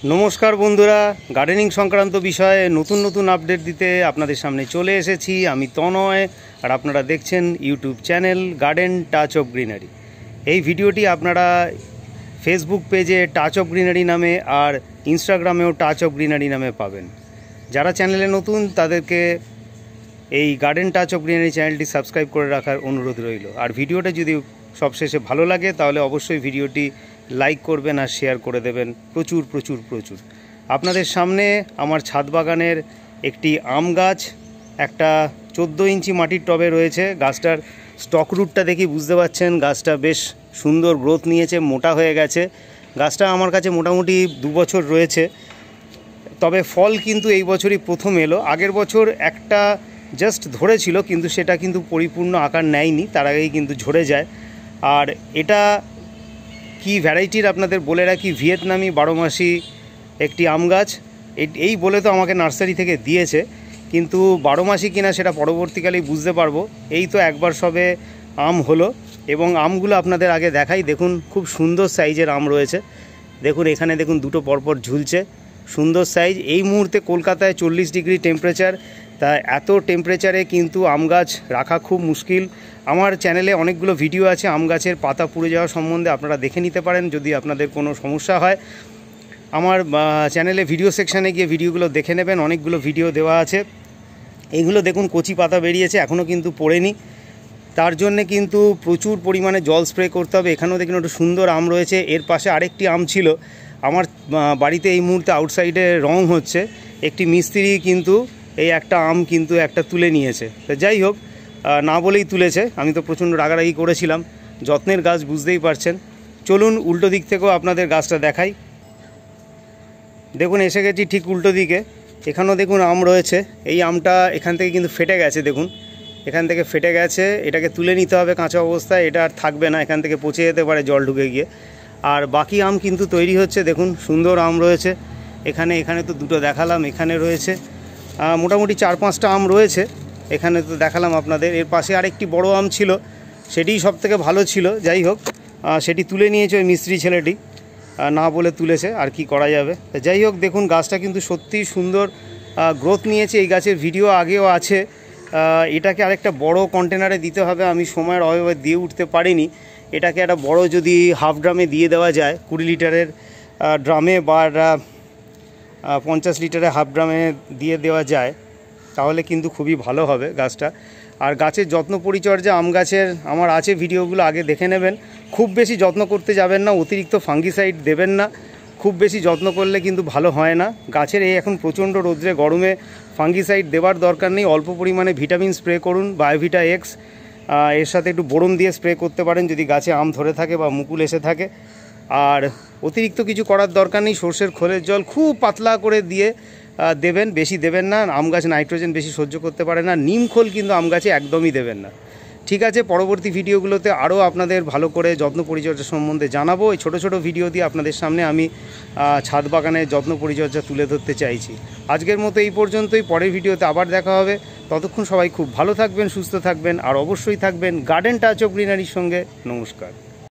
नमस्कार बंधुरा गार्डनिंग संक्रांत विषये नतून नतून आपडेट दीते आपनादेर सामने चले एसेछि आमि तनय और आपनारा देखछेन यूट्यूब चैनल गार्डन टाच अफ ग्रीनारि। এই ভিডিওটি আপনারা फेसबुक पेजे टाच अफ ग्रीनारि नामे और इन्स्टाग्रामेও टाच अफ ग्रीनारि नामे पाবেন। যারা চ্যানেলে নতুন তাদেরকে এই গার্ডেন টাচ অফ গ্রিনারি চ্যানেলটি সাবস্ক্রাইব করে রাখার অনুরোধ রইল। আর ভিডিওটা যদি সবশেষে ভালো লাগে তাহলে অবশ্যই ভিডিওটি লাইক করবেন আর শেয়ার করে দেবেন প্রচুর প্রচুর প্রচুর। আপনাদের সামনে আমার ছাদ বাগানের একটি আম গাছ একটা 14 ইঞ্চি মাটির টবে রয়েছে। গাছটার স্টক রুটটা দেখি বুঝতে পারছেন গাছটা বেশ সুন্দর গ্রোথ নিয়েছে, মোটা হয়ে গেছে। গাছটা আমার কাছে মোটামুটি 2 বছর রয়েছে, তবে ফল কিন্তু এই বছরই প্রথম এলো। আগের বছর একটা জাস্ট ধরেছিল কিন্তু সেটা কিন্তু পরিপূর্ণ আকার নেয়নি, তার আগেই কিন্তু ঝরে যায়। আর এটা কি ভ্যারাইটির আপনাদের বলে রাখি, ভিয়েতনামি 12 মাসি একটি আম গাছ। এই বলে তো আমাকে নার্সারি থেকে দিয়েছে, কিন্তু 12 মাসি কিনা সেটা পরবর্তীকালেই বুঝতে পারবো। এই তো একবার সবে আম হলো এবং আমগুলো আপনাদের আগে দেখাই। দেখুন খুব সুন্দর সাইজের আম রয়েছে। দেখুন এখানে দেখুন দুটো পরপর ঝুলছে, সুন্দর সাইজ। এই মুহূর্তে কলকাতায় 40 ডিগ্রি টেম্পারেচার, তা এত টেম্পারেচারে কিন্তু আম গাছ রাখা খুব মুশকিল। আমার চ্যানেলে অনেকগুলো ভিডিও আছে আম গাছের পাতা পুড়ে যাওয়া সম্বন্ধে, আপনারা দেখে নিতে পারেন যদি আপনাদের কোনো সমস্যা হয়। আমার চ্যানেলে ভিডিও সেকশানে গিয়ে ভিডিওগুলো দেখে নেবেন, অনেকগুলো ভিডিও দেওয়া আছে। এইগুলো দেখুন কচি পাতা বেরিয়েছে, এখনও কিন্তু পড়েনি, তার জন্যে কিন্তু প্রচুর পরিমাণে জল স্প্রে করতে হবে। এখানেও দেখুন একটু সুন্দর আম রয়েছে। এর পাশে আরেকটি আম ছিল। আমার বাড়িতে এই মুহূর্তে আউটসাইডে রং হচ্ছে, একটি মিস্ত্রি কিন্তু এই একটা আম কিন্তু একটা তুলে নিয়েছে। তো যাই হোক, না বলেই তুলেছে, আমি তো প্রচণ্ড রাগারাগি করেছিলাম। যত্নের গাছ বুঝতেই পারছেন। চলুন উল্টো দিক থেকেও আপনাদের গাছটা দেখাই। দেখুন এসে গেছি ঠিক উল্টো দিকে, এখানেও দেখুন আম রয়েছে। এই আমটা এখান থেকে কিন্তু ফেটে গেছে, দেখুন এখান থেকে ফেটে গেছে, এটাকে তুলে নিতে হবে কাঁচা অবস্থায়, এটা আর থাকবে না, এখান থেকে পচে যেতে পারে জল ঢুকে গিয়ে। আর বাকি আম কিন্তু তৈরি হচ্ছে। দেখুন সুন্দর আম রয়েছে এখানে তো দুটো দেখালাম, এখানে রয়েছে মোটামুটি 4-5টা আম রয়েছে, এখানে তো দেখালাম আপনাদের। এর পাশে আরেকটি বড় আম ছিল, সেটিই সবথেকে ভালো ছিল। যাই হোক, সেটি তুলে নিয়েছে ওই মিস্ত্রি ছেলেটি, না বলে তুলেছে, আর কি করা যাবে। যাই হোক, দেখুন গাছটা কিন্তু সত্যিই সুন্দর গ্রোথ নিয়েছে। এই গাছের ভিডিও আগেও আছে। এটাকে আরেকটা বড় কন্টেনারে দিতে হবে, আমি সময়ের অভাবে দিয়ে উঠতে পারিনি। এটাকে একটা বড় যদি হাফ ড্রামে দিয়ে দেওয়া যায়, 20 লিটারের ড্রামে বা 50 লিটারের হাফ ড্রামে দিয়ে দেওয়া যায়, তাহলে কিন্তু খুবই ভালো হবে গাছটা। আর গাছের যত্ন পরিচর্যা আম গাছের আমার আছে, ভিডিওগুলো আগে দেখে নেবেন। খুব বেশি যত্ন করতে যাবেন না, অতিরিক্ত ফাঙ্গিসাইড দেবেন না। খুব বেশি যত্ন করলে কিন্তু ভালো হয় না গাছের। এই এখন প্রচণ্ড রোদ্রে গরমে ফাঙ্গিসাইড দেওয়ার দরকার নেই, অল্প পরিমাণে ভিটামিন স্প্রে করুন, বায়োভিটা এক্স। এর সাথে একটু বোরন দিয়ে স্প্রে করতে পারেন যদি গাছে আম ধরে থাকে বা মুকুল এসে থাকে। আর অতিরিক্ত কিছু করার দরকার নেই। সর্ষের খোলের জল খুব পাতলা করে দিয়ে দেবেন, বেশি দেবেন না। আম গাছ নাইট্রোজেন বেশি সহ্য করতে পারে না। নিম খোল কিন্তু আম গাছে একদমই দেবেন না। ঠিক আছে, পরবর্তী ভিডিওগুলোতে আরও আপনাদের ভালো করে যত্ন পরিচর্যা সম্বন্ধে জানাবো। এই ছোটো ছোটো ভিডিও দিয়ে আপনাদের সামনে আমি ছাদ বাগানের যত্ন পরিচর্যা তুলে ধরতে চাইছি। আজকের মতো এই পর্যন্তই, পরের ভিডিওতে আবার দেখা হবে। ততক্ষণ সবাই খুব ভালো থাকবেন, সুস্থ থাকবেন আর অবশ্যই থাকবেন গার্ডেন টাচ অফ গ্রিনারির সঙ্গে। নমস্কার।